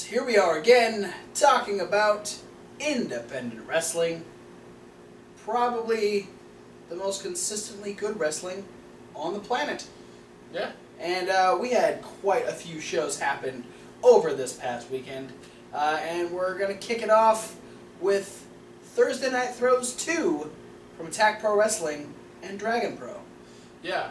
here we are again, talking about independent wrestling. Probably the most consistently good wrestling on the planet. Yeah. And we had quite a few shows happen over this past weekend. And we're going to kick it off with Thursday Night Throws 2 from Attack Pro Wrestling and Dragon Pro. Yeah.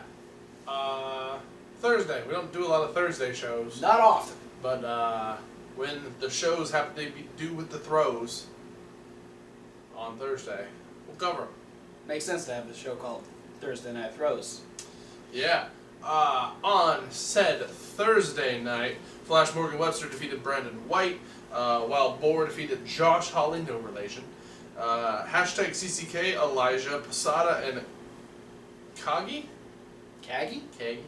Thursday. We don't do a lot of Thursday shows. Not often. But when the shows happen to do with the throws on Thursday, we'll cover them. Makes sense to have the show called Thursday Night Throws. Yeah. On said Thursday night, Flash Morgan Webster defeated Brandon White, while Bohr defeated Josh Hawley, no relation. Hashtag CCK, Elijah, Posada, and Kagi? Kagi? Kagi.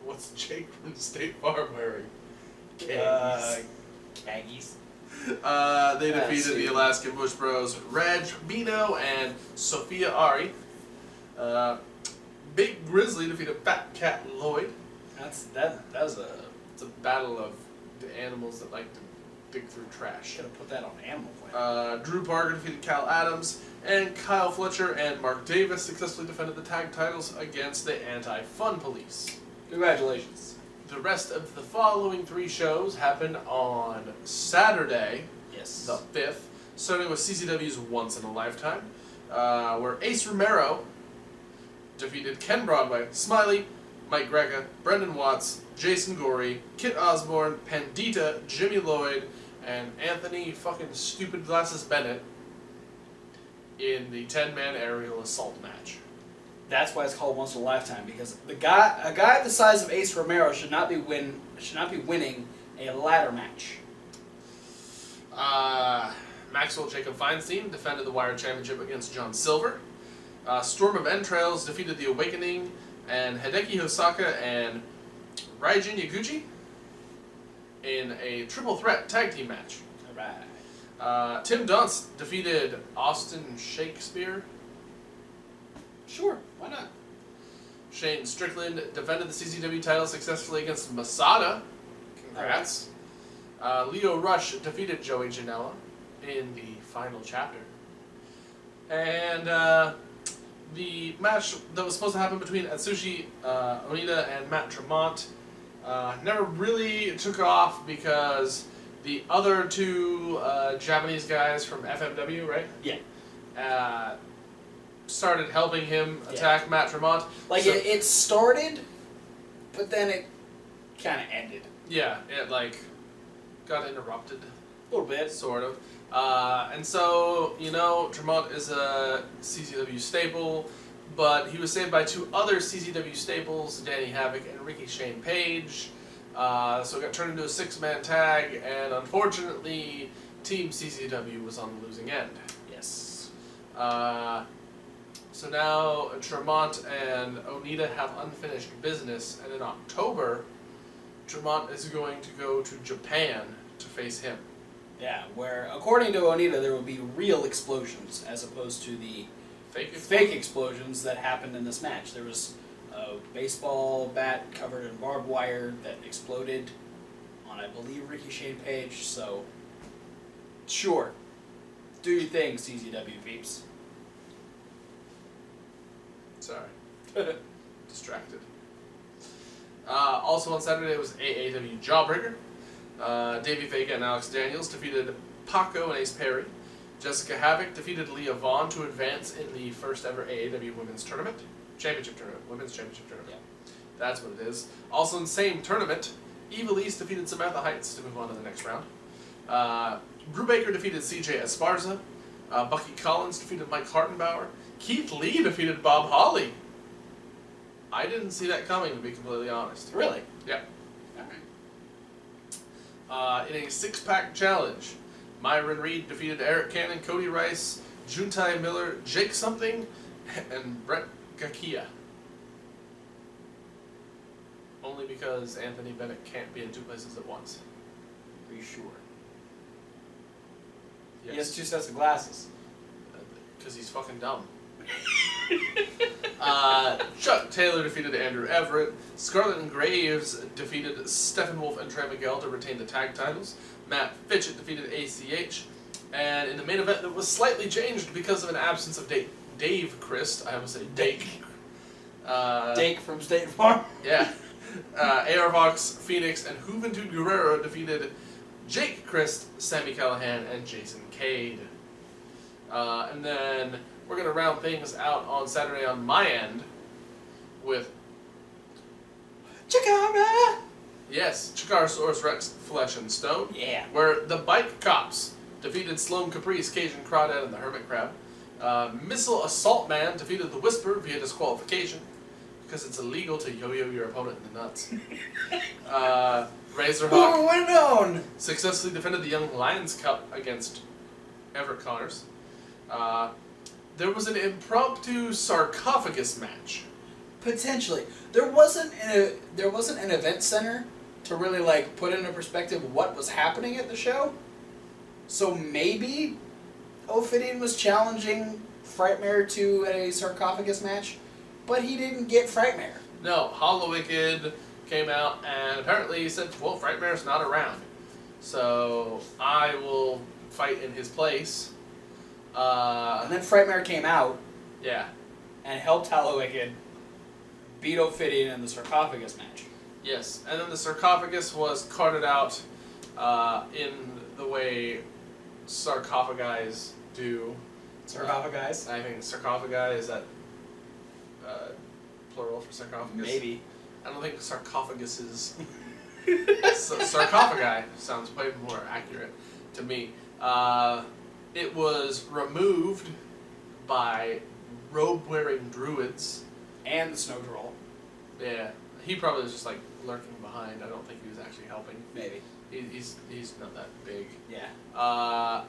What's Jake from State Farm wearing? Kaggies. They defeated the Alaskan Bush Bros, Reg, Bino, and Sophia Ari. Big Grizzly defeated Fat Cat Lloyd. It's a battle of the animals that like to dig through trash. Should have put that on Animal Planet. Drew Parker defeated Cal Adams, and Kyle Fletcher and Mark Davis successfully defended the tag titles against the Anti-Fun Police. Congratulations. The rest of the following 3 shows happened on Saturday, Yes. the 5th, starting with CCW's Once in a Lifetime, where Ace Romero defeated Ken Broadway, Smiley, Mike Greca, Brendan Watts, Jason Gorey, Kit Osborne, Pandita, Jimmy Lloyd, and Anthony fucking Stupid Glasses Bennett in the 10-man aerial assault match. That's why it's called Once in a Lifetime, because a guy the size of Ace Romero should not be winning a ladder match. Maxwell Jacob Feinstein defended the Wire Championship against John Silver. Storm of Entrails defeated The Awakening and Hideki Hosaka and Raijin Yaguchi in a triple threat tag team match. Alright. Tim Dunst defeated Austin Shakespeare. Sure, why not? Shane Strickland defended the CCW title successfully against Masada. Congrats. Leo Rush defeated Joey Janela in the final chapter. And the match that was supposed to happen between Atsushi Onita and Matt Tremont never really took off because the other 2 Japanese guys from FMW, right? Yeah. Started helping him attack Matt Tremont. Like, so, it started, but then it kind of ended. Yeah, it, like, got interrupted. A little bit. Sort of. And so, you know, Tremont is a CCW staple, but he was saved by 2 other CCW staples, Danny Havoc and Ricky Shane Page. So it got turned into a 6-man tag, and unfortunately, Team CCW was on the losing end. Yes. So now Tremont and Onita have unfinished business, and in October, Tremont is going to go to Japan to face him. Yeah, where, according to Onita, there will be real explosions as opposed to the fake explosions that happened in this match. There was a baseball bat covered in barbed wire that exploded on, I believe, Ricky Shane Page, so sure. Do your thing, CZW peeps. Sorry. Distracted. Also on Saturday was AAW Jawbreaker. Davey Vega and Alex Daniels defeated Paco and Ace Perry. Jessica Havoc defeated Leah Vaughn to advance in the first ever AAW Women's Tournament. Championship Tournament. Women's Championship Tournament. Yeah. That's what it is. Also in the same tournament, Eva Lise defeated Samantha Heights to move on to the next round. Brubaker defeated CJ Esparza. Bucky Collins defeated Mike Hartenbauer. Keith Lee defeated Bob Holly. I didn't see that coming, to be completely honest. Really? Yeah. Alright. In a 6-pack challenge, Myron Reed defeated Eric Cannon, Cody Rice, Juntai Miller, Jake Something, and Brett Gakia. Only because Anthony Bennett can't be in 2 places at once. Are you sure? Yes. He has 2 sets of glasses. Because he's fucking dumb. Chuck Taylor defeated Andrew Everett. Scarlett and Graves defeated Steppenwolf and Trey Miguel to retain the tag titles. Matt Fitchett defeated ACH. And in the main event that was slightly changed because of an absence of Dave Christ. I almost say Dake. Dake from State Farm. Yeah. AR Vox, Phoenix, and Juventud Guerrero defeated Jake Christ, Sami Callihan, and Jason Cade. And then we're going to round things out on Saturday on my end with Chikara! Yes, Chikarasaurus Rex, Flesh and Stone. Yeah. Where the Bike Cops defeated Sloan Caprice, Cajun Crawdad, and the Hermit Crab. Missile Assault Man defeated the Whisper via disqualification because it's illegal to yo-yo your opponent in the nuts. Razorhawk Who would have known? successfully defended the Young Lions Cup against Everett Connors. There was an impromptu sarcophagus match. Potentially. There wasn't an event center to really like put into perspective what was happening at the show. So maybe Ophidian was challenging Frightmare to a sarcophagus match, but he didn't get Frightmare. No, Hollow Wicked came out and apparently he said, well, Frightmare's not around, so I will fight in his place. And then Frightmare came out Yeah. and helped Hollow Wicked beat Ophidian in the sarcophagus match. Yes, and then the sarcophagus was carted out in the way sarcophagi do. Sarcophagi? I think sarcophagi is that plural for sarcophagus? Maybe. I don't think sarcophagus is. Sarcophagi sounds way more accurate to me. It was removed by robe-wearing druids. And the snow troll. Yeah, he probably was just like lurking behind. I don't think he was actually helping. Maybe. He's not that big. Yeah.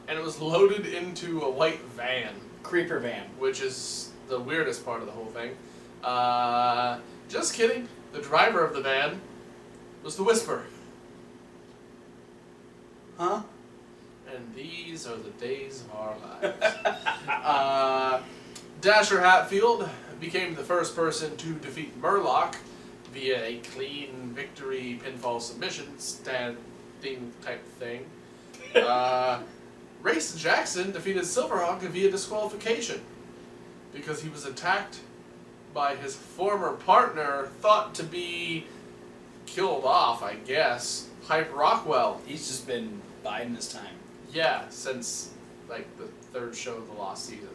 And it was loaded into a white van. Creeper van. Which is the weirdest part of the whole thing. Just kidding. The driver of the van was the Whisper. Huh? And these are the days of our lives. Dasher Hatfield became the first person to defeat Murloc via a clean victory pinfall submission standing type thing. Race Jackson defeated Silverhawk via disqualification because he was attacked by his former partner, thought to be killed off, I guess, Hype Rockwell. He's just been biding his time. Yeah, since like the third show of the last season.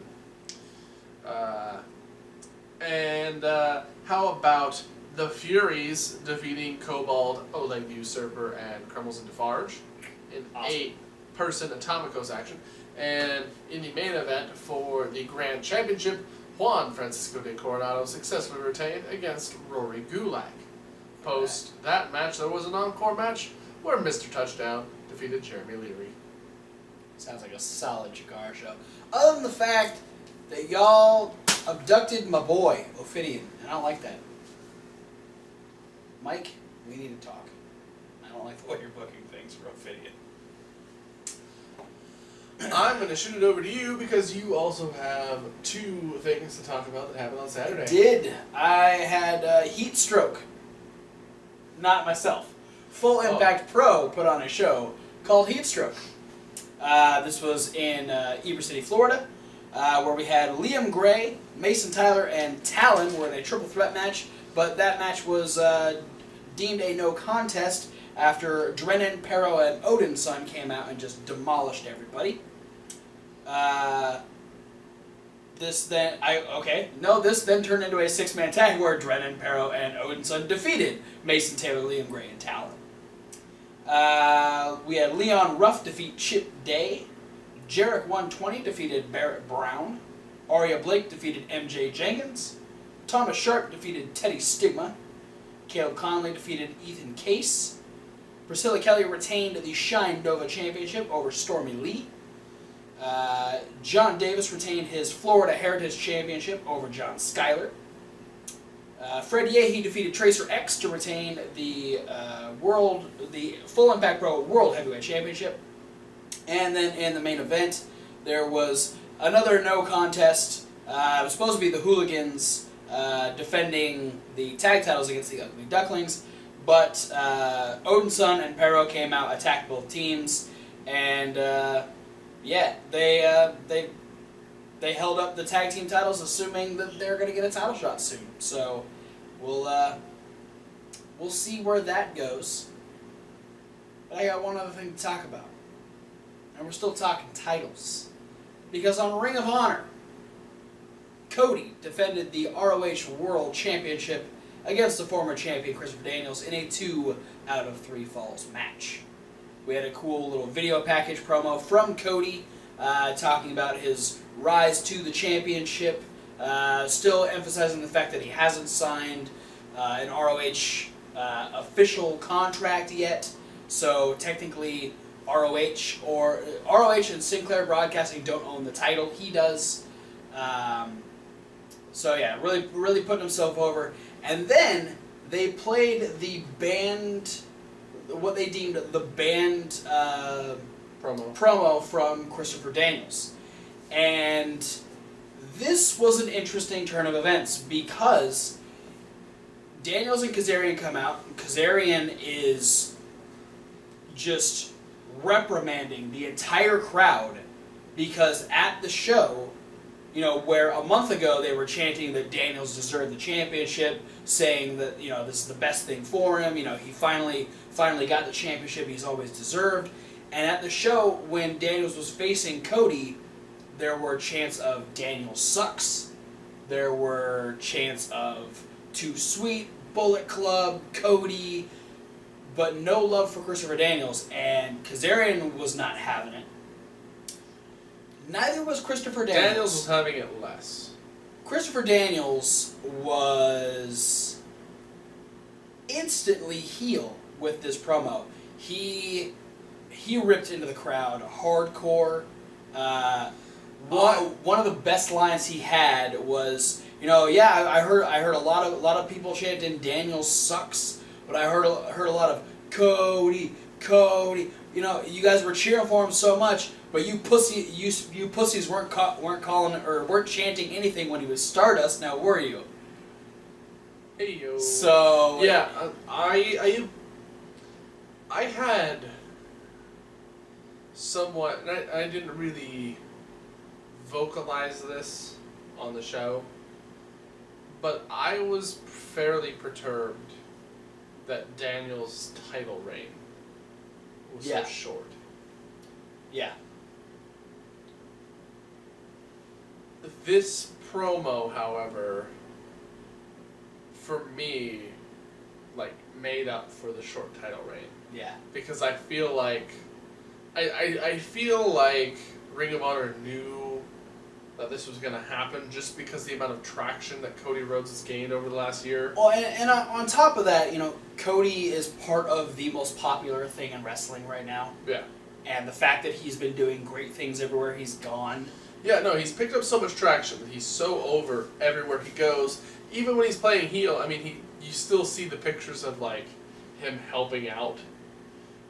And how about the Furies defeating Kobold, Oleg the Usurper, and Crumbles and Defarge in Awesome. 8-person Atomicos action. And in the main event for the Grand Championship, Juan Francisco de Coronado successfully retained against Rory Gulak. Post that match, there was an encore match where Mr. Touchdown defeated Jeremy Leary. Sounds like a solid Chikara show. Other than the fact that y'all abducted my boy, Ophidian, and I don't like that. Mike, we need to talk. I don't like the way you're booking things for Ophidian. I'm going to shoot it over to you because you also have 2 things to talk about that happened on Saturday. I had heat stroke. Not myself. Full Impact Pro put on a show called Heat Stroke. This was in Ybor City, Florida, where we had Liam Gray, Mason Tyler, and Talon were in a triple threat match, but that match was deemed a no contest after Drennan, Pero, and Odin's son came out and just demolished everybody. This then turned into a 6-man tag where Drennan, Pero, and Odin's son defeated Mason Taylor, Liam Gray, and Talon. We had Leon Ruff defeat Chip Day. Jarek 120 defeated Barrett Brown. Aria Blake defeated MJ Jenkins. Thomas Sharp defeated Teddy Stigma. Caleb Conley defeated Ethan Case. Priscilla Kelly retained the Shine Nova Championship over Stormy Lee. John Davis retained his Florida Heritage Championship over John Schuyler. Fred Yehi defeated Tracer X to retain the Full Impact Pro World Heavyweight Championship. And then in the main event, there was another no contest. It was supposed to be the Hooligans defending the tag titles against the Ugly Ducklings. But Odinson and Pero came out, attacked both teams, and they held up the tag team titles, assuming that they're going to get a title shot soon. So we'll see where that goes. But I got one other thing to talk about, and we're still talking titles, because on Ring of Honor, Cody defended the ROH World Championship against the former champion Christopher Daniels in a 2 out of 3 falls match. We had a cool little video package promo from Cody talking about his rise to the championship, still emphasizing the fact that he hasn't signed an ROH official contract yet, so technically ROH and Sinclair Broadcasting don't own the title, he does. So yeah, really putting himself over. And then they played the banned, what they deemed the banned promo from Christopher Daniels. And this was an interesting turn of events because Daniels and Kazarian come out. And Kazarian is just reprimanding the entire crowd because at the show, you know, where a month ago they were chanting that Daniels deserved the championship, saying that, you know, this is the best thing for him, you know, he finally got the championship he's always deserved. And at the show, when Daniels was facing Cody, there were chants of Daniels sucks, there were chants of Too Sweet, Bullet Club, Cody, but no love for Christopher Daniels, and Kazarian was not having it. Neither was Christopher Daniels. Daniels was having it less. Christopher Daniels was instantly heel with this promo. He ripped into the crowd hardcore. One of the best lines he had was, you know, yeah, I heard a lot of people chanting Daniels sucks, but I heard a lot of Cody. You know, you guys were cheering for him so much, but you pussies weren't calling or weren't chanting anything when he was Stardust. Now were you? Hey yo. So yeah, I had somewhat. I didn't really vocalize this on the show, but I was fairly perturbed that Daniel's title reign was so short. Yeah. This promo, however, for me, like, made up for the short title reign. Yeah. Because I feel like I feel like Ring of Honor knew that this was going to happen just because the amount of traction that Cody Rhodes has gained over the last year. Well, and on top of that, you know, Cody is part of the most popular thing in wrestling right now. Yeah. And the fact that he's been doing great things everywhere he's gone. Yeah, no, he's picked up so much traction. He's so over everywhere he goes. Even when he's playing heel, I mean, you still see the pictures of, like, him helping out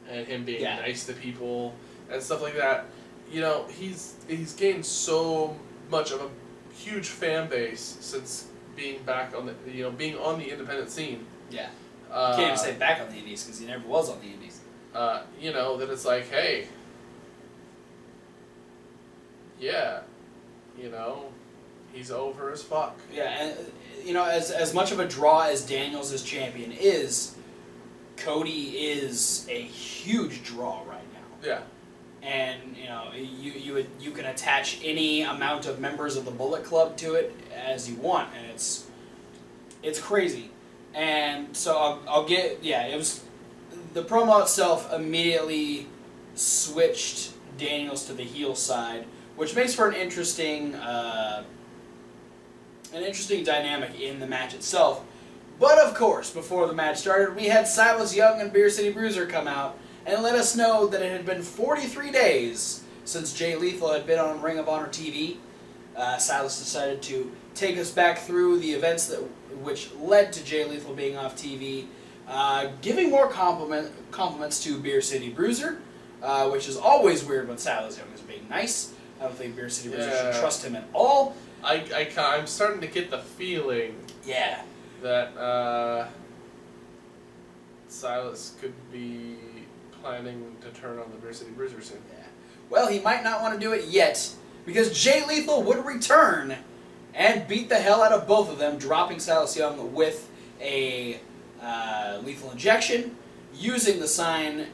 and him being nice to people and stuff like that. You know, he's gained so much of a huge fan base since being back on being on the independent scene. Yeah. Can't even say back on the indies because he never was on the indies. You know, that it's like, hey, yeah, you know, he's over as fuck. Yeah, and, you know, as much of a draw as Daniels as champion is, Cody is a huge draw right now. Yeah. And, you know, you can attach any amount of members of the Bullet Club to it as you want, and it's crazy. And so it was, the promo itself immediately switched Daniels to the heel side, which makes for an interesting dynamic in the match itself. But of course, before the match started, we had Silas Young and Beer City Bruiser come out and let us know that it had been 43 days since Jay Lethal had been on Ring of Honor TV. Silas decided to take us back through the events which led to Jay Lethal being off TV, giving more compliments to Beer City Bruiser, which is always weird when Silas Young is being nice. I don't think Beer City Bruiser should trust him at all. I'm starting to get the feeling that Silas could be planning to turn on the Beer City Bruiser soon. Yeah. Well, he might not want to do it yet, because Jay Lethal would return and beat the hell out of both of them, dropping Silas Young with a lethal injection, using the sign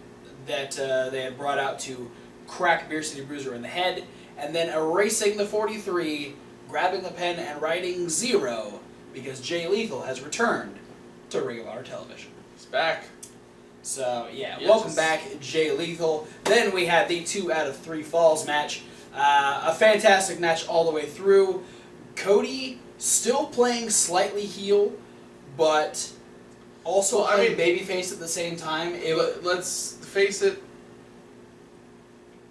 that they had brought out to crack Beer City Bruiser in the head, and then erasing the 43, grabbing the pen and writing 0, because Jay Lethal has returned to Ring of Honor television. He's back. So, yeah, Yes. welcome back, Jay Lethal. Then we had the 2 out of 3 falls match. A fantastic match all the way through. Cody still playing slightly heel, but also playing babyface at the same time. Let's face it,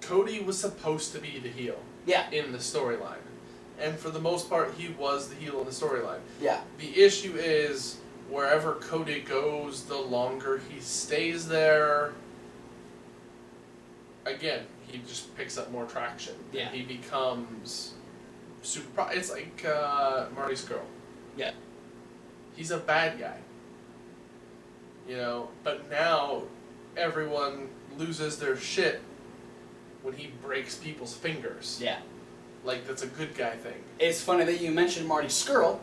Cody was supposed to be the heel in the storyline. And for the most part, he was the heel in the storyline. Yeah. The issue is, wherever Cody goes, the longer he stays there, again, he just picks up more traction. Yeah. He becomes super... It's like Marty Scurll. Yeah. He's a bad guy. You know, but now everyone loses their shit when he breaks people's fingers. Yeah. Like, that's a good guy thing. It's funny that you mentioned Marty Scurll,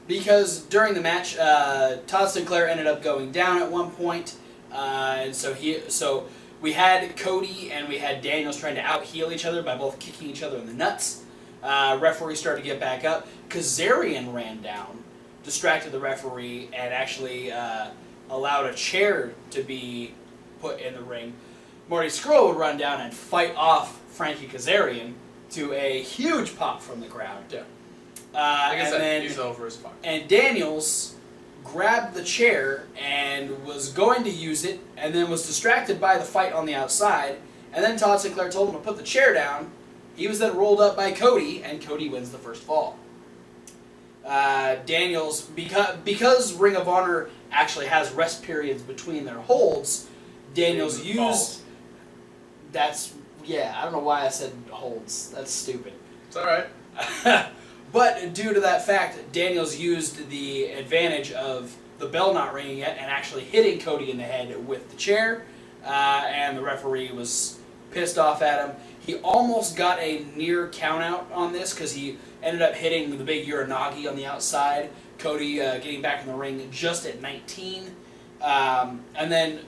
because during the match, Todd Sinclair ended up going down at one point, and so we had Cody and we had Daniels trying to out-heel each other by both kicking each other in the nuts. Referee started to get back up. Kazarian ran down, distracted the referee, and actually allowed a chair to be put in the ring. Marty Scurll would run down and fight off Frankie Kazarian to a huge pop from the crowd. Yeah. Like I said, then, he's over as fuck. And Daniels grabbed the chair and was going to use it, and then was distracted by the fight on the outside. And then Todd Sinclair told him to put the chair down. He was then rolled up by Cody, and Cody wins the first fall. Daniels, because Ring of Honor actually has rest periods between their holds, Daniels used... I don't know why I said holds. That's stupid. It's alright. But due to that fact, Daniels used the advantage of the bell not ringing yet and actually hitting Cody in the head with the chair, and the referee was pissed off at him. He almost got a near countout on this because he ended up hitting the big Uranagi on the outside. Cody getting back in the ring just at 19. And then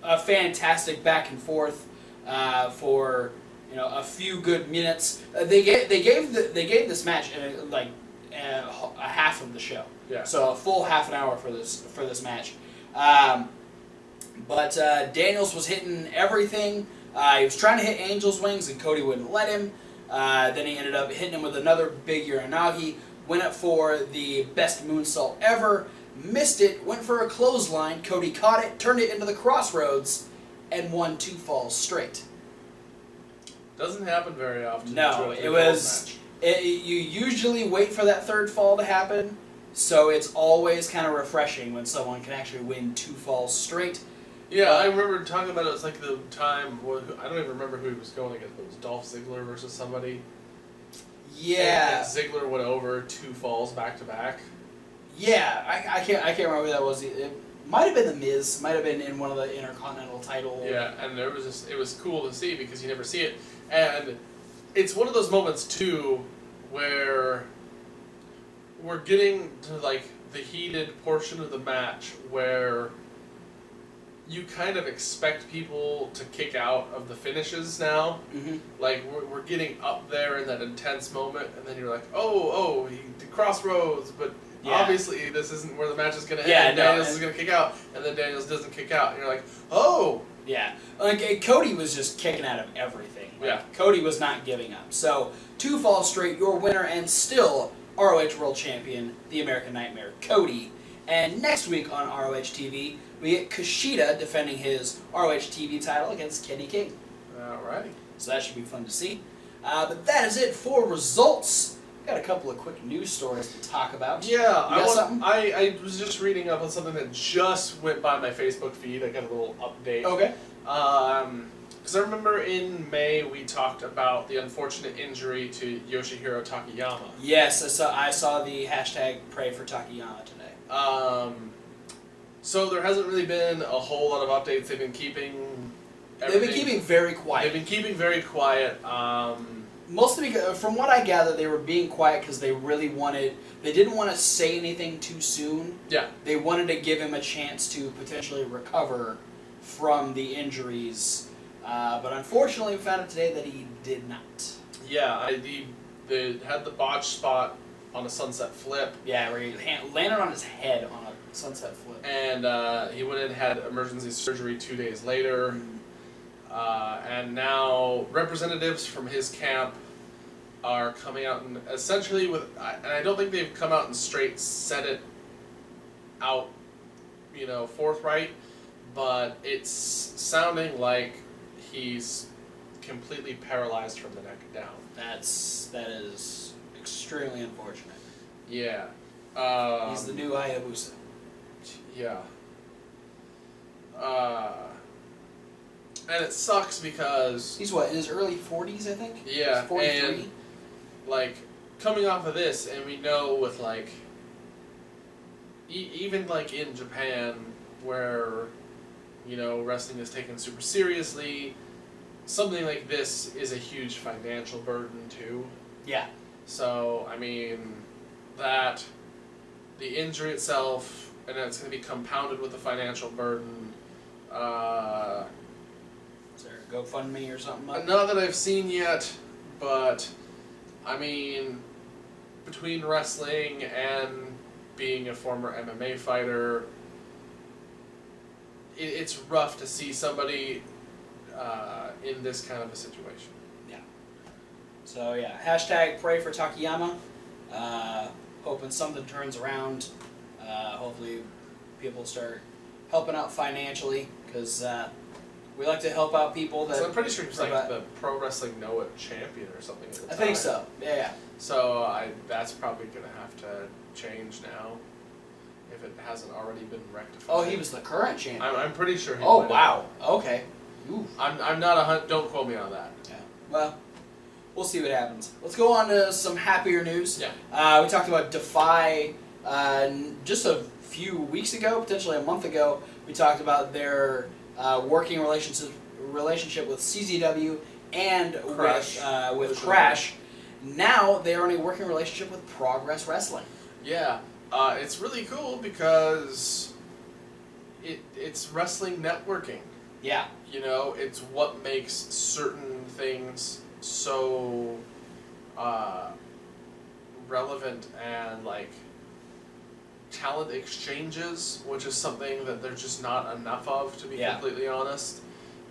a fantastic back and forth for a few good minutes. They gave this match a half of the show. Yeah. So a full half an hour for this match. But Daniels was hitting everything. He was trying to hit Angel's Wings, and Cody wouldn't let him. Then he ended up hitting him with another big Uranagi. Went up for the best moonsault ever. Missed it. Went for a clothesline. Cody caught it, turned it into the crossroads, and won 2 falls straight. Doesn't happen very often. No, it was... you usually wait for that third fall to happen, so it's always kind of refreshing when someone can actually win 2 falls straight. Yeah, I remember talking about it. It's like the time... I don't even remember who he was going against, but it was Dolph Ziggler versus somebody. Yeah. And Ziggler went over 2 falls back-to-back. Yeah, I can't remember who that was. It might have been The Miz. Might have been in one of the Intercontinental title... Yeah, and there was it was cool to see because you never see it. And it's one of those moments, too, where we're getting to, like, the heated portion of the match where you kind of expect people to kick out of the finishes now. Mm-hmm. Like, we're getting up there in that intense moment, and then you're like, oh, he did crossroads, but obviously this isn't where the match is going to end. Daniels is going to kick out, and then Daniels doesn't kick out, and you're like, oh! Yeah, like Cody was just kicking out of everything. Like, Cody was not giving up. So 2 falls straight, your winner, and still ROH World Champion, the American Nightmare, Cody. And next week on ROH TV, we get Kushida defending his ROH TV title against Kenny King. Alrighty. So that should be fun to see. But that is it for results. Got a couple of quick news stories to talk about. Yeah, something? I was just reading up on something that just went by my Facebook feed. I got a little update. Okay. Because I remember in May we talked about the unfortunate injury to Yoshihiro Takayama. Yes, I saw the hashtag pray for Takayama today. So there hasn't really been a whole lot of updates. They've been keeping very quiet. They've been keeping very quiet. Mostly because, from what I gather, they were being quiet because they didn't want to say anything too soon. Yeah. They wanted to give him a chance to potentially recover from the injuries. But unfortunately, we found out today that he did not. Yeah, they had the botch spot on a sunset flip. Yeah, where he landed on his head on a sunset flip. And he went in and had emergency surgery 2 days later. And now representatives from his camp are coming out and essentially and I don't think they've come out and straight said it out, forthright, but it's sounding like he's completely paralyzed from the neck down. That is extremely unfortunate. Yeah. He's the new Hayabusa. Yeah. And it sucks because He's what, in his early 40s, I think? Yeah, He's 43? and coming off of this, and we know with even in Japan where wrestling is taken super seriously, something like this is a huge financial burden too. Yeah. So I mean that the injury itself, and then it's going to be compounded with the financial burden. Is there a GoFundMe or something? Not that I've seen yet, but I mean, between wrestling and being a former MMA fighter, it's rough to see somebody in this kind of a situation. Yeah. So yeah, hashtag pray for Takayama. Hoping something turns around. Hopefully people start helping out financially, because we like to help out people that... So I'm pretty sure he's the Pro Wrestling Noah champion or something at the time. I think so, yeah. So that's probably going to have to change now, if it hasn't already been rectified. Oh, he was the current champion. I'm pretty sure he Oh, went wow. Okay. Ooh. I'm not don't quote me on that. Yeah. Well, we'll see what happens. Let's go on to some happier news. Yeah. We talked about DEFY just a few weeks ago, potentially a month ago. We talked about their working relationship with CZW and with Crash. Now they are in a working relationship with Progress Wrestling. Yeah, it's really cool because it's wrestling networking. Yeah. It's what makes certain things so relevant, and talent exchanges, which is something that there's just not enough of, to be completely honest.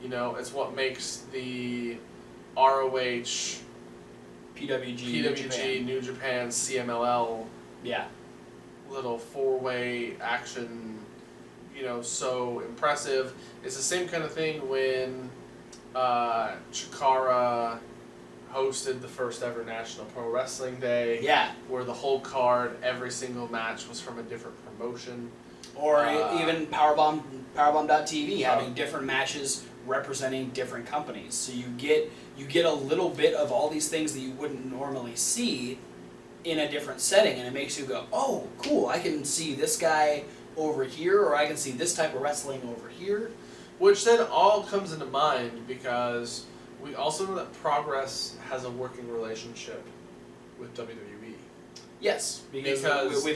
It's what makes the ROH, PWG, New Japan, CMLL, little four-way action, so impressive. It's the same kind of thing when Chikara hosted the first ever National Pro Wrestling Day. Yeah. Where the whole card, every single match was from a different promotion. Or even Powerbomb.tv having different matches representing different companies. So you get a little bit of all these things that you wouldn't normally see in a different setting, and it makes you go, oh, cool, I can see this guy over here, or I can see this type of wrestling over here. Which then all comes into mind because we also know that Progress has a working relationship with WWE. Yes, because we've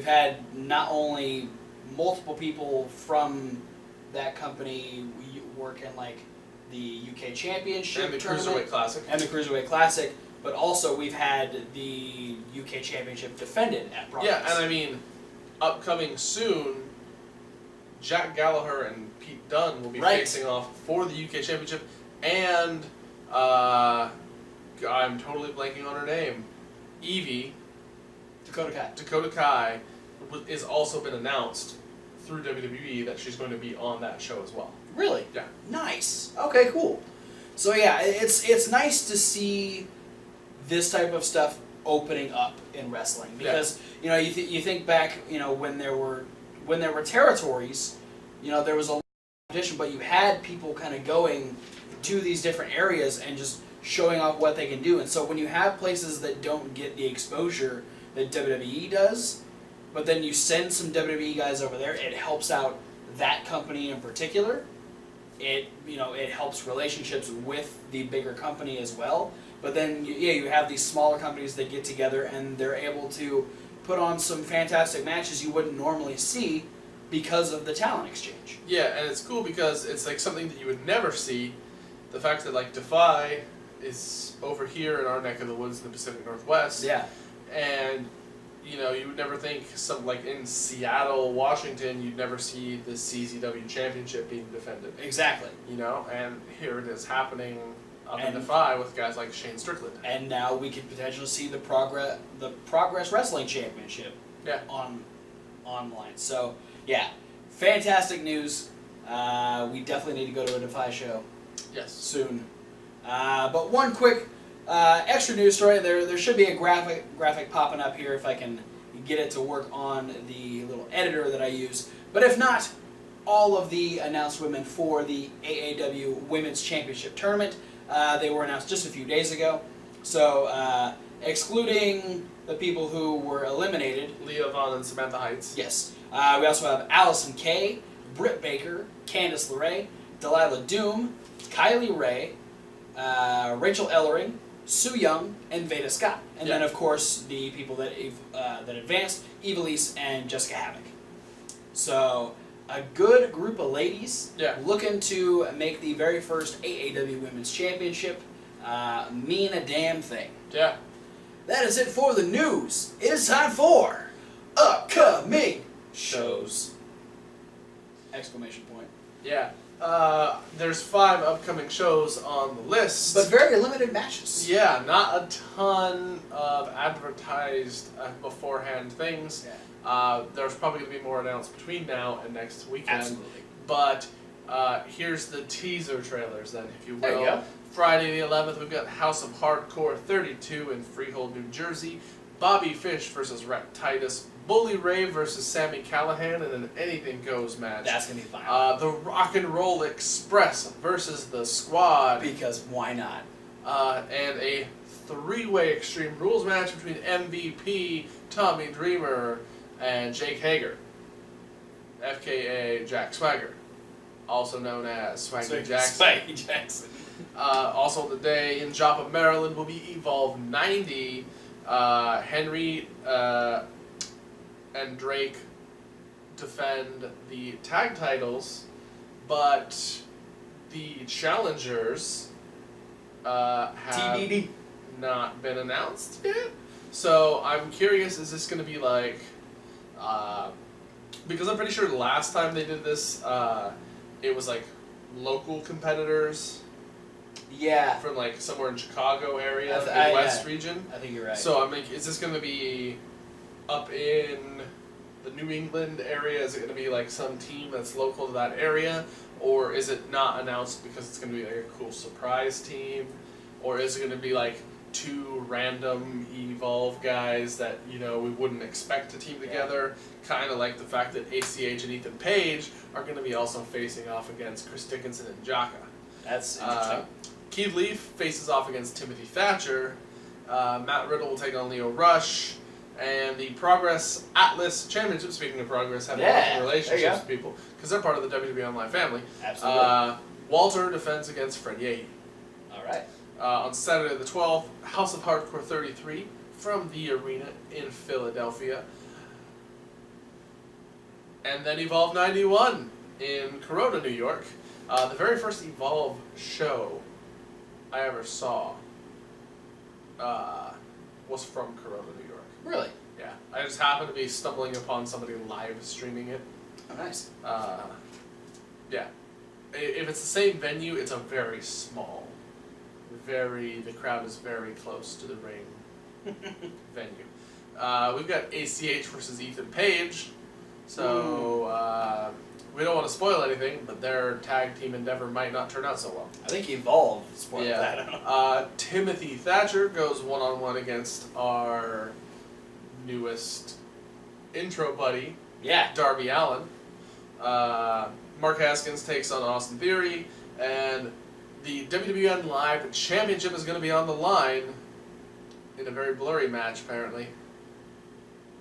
had not only multiple people from that company work in the UK Championship and the tournament, Cruiserweight Classic, but also we've had the UK Championship defended at Progress. Yeah, and I mean, upcoming soon, Jack Gallagher and Pete Dunne will be facing off for the UK Championship, and I'm totally blanking on her name, Evie, Dakota Kai, is also been announced through WWE that she's going to be on that show as well. Really? Yeah. Nice. Okay, cool. So yeah, it's nice to see this type of stuff opening up in wrestling, because you think back, when there were territories, there was a lot of competition, but you had people kind of going to these different areas and just showing off what they can do. And so when you have places that don't get the exposure that WWE does, but then you send some WWE guys over there, it helps out that company in particular. It helps relationships with the bigger company as well. But then you have these smaller companies that get together and they're able to put on some fantastic matches you wouldn't normally see because of the talent exchange. Yeah, and it's cool because it's like something that you would never see. The fact that like DEFY is over here in our neck of the woods in the Pacific Northwest. Yeah. And you would never think like in Seattle, Washington, you'd never see the CZW Championship being defended. Exactly. And here it is happening up in DEFY with guys like Shane Strickland. And now we could potentially see the Progress Wrestling Championship online. So, yeah, fantastic news. We definitely need to go to a DEFY show. Yes. Soon. But one quick extra news story. There should be a graphic popping up here if I can get it to work on the little editor that I use. But if not, all of the announced women for the AAW Women's Championship Tournament, they were announced just a few days ago. So, excluding the people who were eliminated. Leah Vaughn and Samantha Heights. Yes. We also have Allison Kay, Britt Baker, Candice LeRae, Delilah Doom, Kylie Ray, Rachel Ellering, Sue Young, and Veda Scott. And then, of course, the people that advanced, Evilise and Jessica Havoc. So, a good group of ladies looking to make the very first AAW Women's Championship mean a damn thing. Yeah. That is it for the news. It is time for upcoming shows! Exclamation point. Yeah. There's 5 upcoming shows on the list. But very limited matches. Yeah, not a ton of advertised beforehand things. Yeah. There's probably going to be more announced between now and next weekend. Absolutely. But here's the teaser trailers then, if you will. There you go. Friday the 11th, we've got House of Hardcore 32 in Freehold, New Jersey. Bobby Fish versus Rhett Titus. Bully Ray versus Sami Callihan in an anything goes match. That's going to be fun. The Rock and Roll Express versus the Squad. Because why not? And a 3-way Extreme Rules match between MVP, Tommy Dreamer, and Jake Hager. FKA Jack Swagger. Also known as Swaggy Jackson. Swaggy Jackson. Also the day in Joppa, Maryland will be Evolve 90. Henry and Drake defend the tag titles, but the challengers have TBD. not been announced yet. So I'm curious, is this going to be like... because I'm pretty sure last time they did this, it was like local competitors. Yeah. From like somewhere in Chicago area, Midwest region. I think you're right. So I'm like, is this going to be up in the New England area? Is it going to be like some team that's local to that area? Or is it not announced because it's going to be like a cool surprise team? Or is it going to be like 2 random Evolve guys that, we wouldn't expect to team together? Kind of like the fact that ACH and Ethan Page are going to be also facing off against Chris Dickinson and Jaka. That's interesting. Keith Lee faces off against Timothy Thatcher. Matt Riddle will take on Leo Rush. And the Progress Atlas Championship, speaking of Progress, have a relationships with people because they're part of the WWE Online family. Absolutely. Walter defends against Fred Yehi. All right. On Saturday the 12th, House of Hardcore 33 from the arena in Philadelphia. And then Evolve 91 in Corona, New York. The very first Evolve show I ever saw was from Corona, New York. Really? Yeah. I just happened to be stumbling upon somebody live streaming it. Oh, nice. Yeah. If it's the same venue, it's a very small. The crowd is very close to the ring venue. We've got ACH versus Ethan Page. So, we don't want to spoil anything, but their tag team endeavor might not turn out so well. I think Evolve spoiled that. Timothy Thatcher goes one-on-one against our newest intro buddy, Darby Allin. Mark Haskins takes on Austin Theory, and The WWN Live Championship is going to be on the line in a very blurry match, apparently.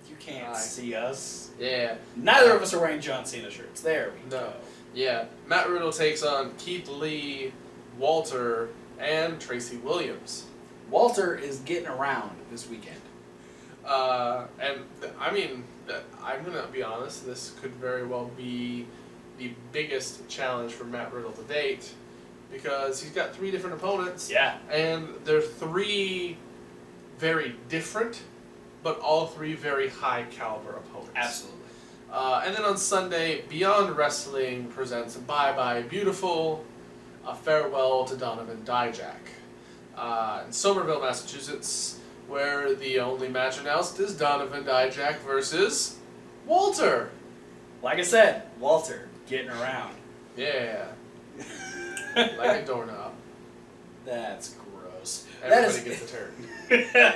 You can't see us. Yeah. Neither of us are wearing John Cena shirts. There we go. Yeah. Matt Riddle takes on Keith Lee, Walter, and Tracy Williams. Walter is getting around this weekend. I'm going to be honest, this could very well be the biggest challenge for Matt Riddle to date, because he's got 3 different opponents. Yeah. And they're 3 very different, but all 3 very high caliber opponents. Absolutely. And then on Sunday, Beyond Wrestling presents Bye Bye Beautiful, a farewell to Donovan Dijak. In Somerville, Massachusetts, where the only match announced is Donovan Dijak versus Walter. Like I said, Walter getting around. Yeah. Like a doorknob. That's gross. Everybody gets a turn.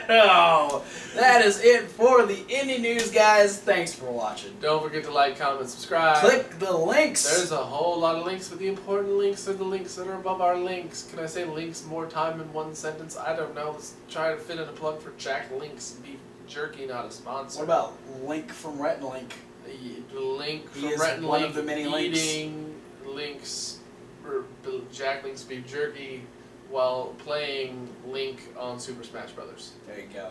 Oh, that is it for the indie news, guys. Thanks for watching. Don't forget to like, comment, subscribe. Click the links. There's a whole lot of links, but the important links are the links that are above our links. Can I say links more time in one sentence? I don't know. Let's try to fit in a plug for Jack Link's Beef Jerky, not a sponsor. What about Link from Rhett and Link? The link He from is Rhett and one Link of the many links. eating links for Jack Link's Beef Jerky while playing Link on Super Smash Brothers. There you go.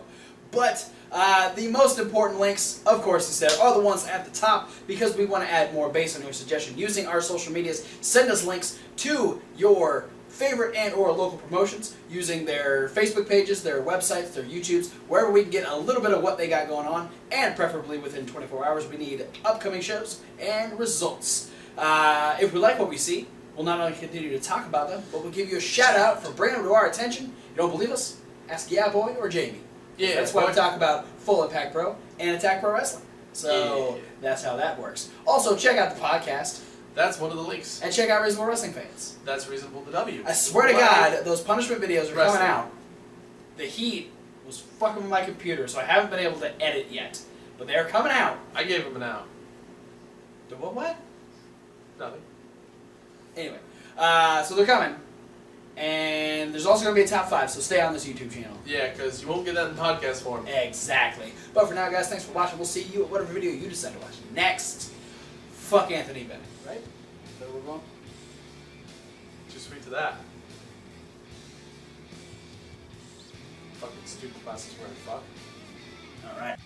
But the most important links, of course, he said, are the ones at the top, because we want to add more based on your suggestion. Using our social medias, send us links to your favorite and or local promotions using their Facebook pages, their websites, their YouTubes, wherever we can get a little bit of what they got going on, and preferably within 24 hours. We need upcoming shows and results. If we like what we see, we'll not only continue to talk about them, but we'll give you a shout out for bringing them to our attention. You don't believe us? Ask Yeah Boy or Jamie. Yeah, that's why we talk about Full Impact Pro and Attack Pro Wrestling. So that's how that works. Also, check out the podcast. That's one of the links. And check out Reasonable Wrestling Fans. That's Reasonable to W. I swear to God, those punishment videos are coming out. The heat was fucking with my computer, so I haven't been able to edit yet. But they are coming out. I gave him an out. The what? Nothing. Anyway, so they're coming. And there's also going to be a top 5, so stay on this YouTube channel. Yeah, because you won't get that in podcast form. Exactly. But for now, guys, thanks for watching. We'll see you at whatever video you decide to watch next. Fuck Anthony Bennett, right? Is that where we're going? Too sweet to that. Fucking stupid classes wearing fuck. Alright.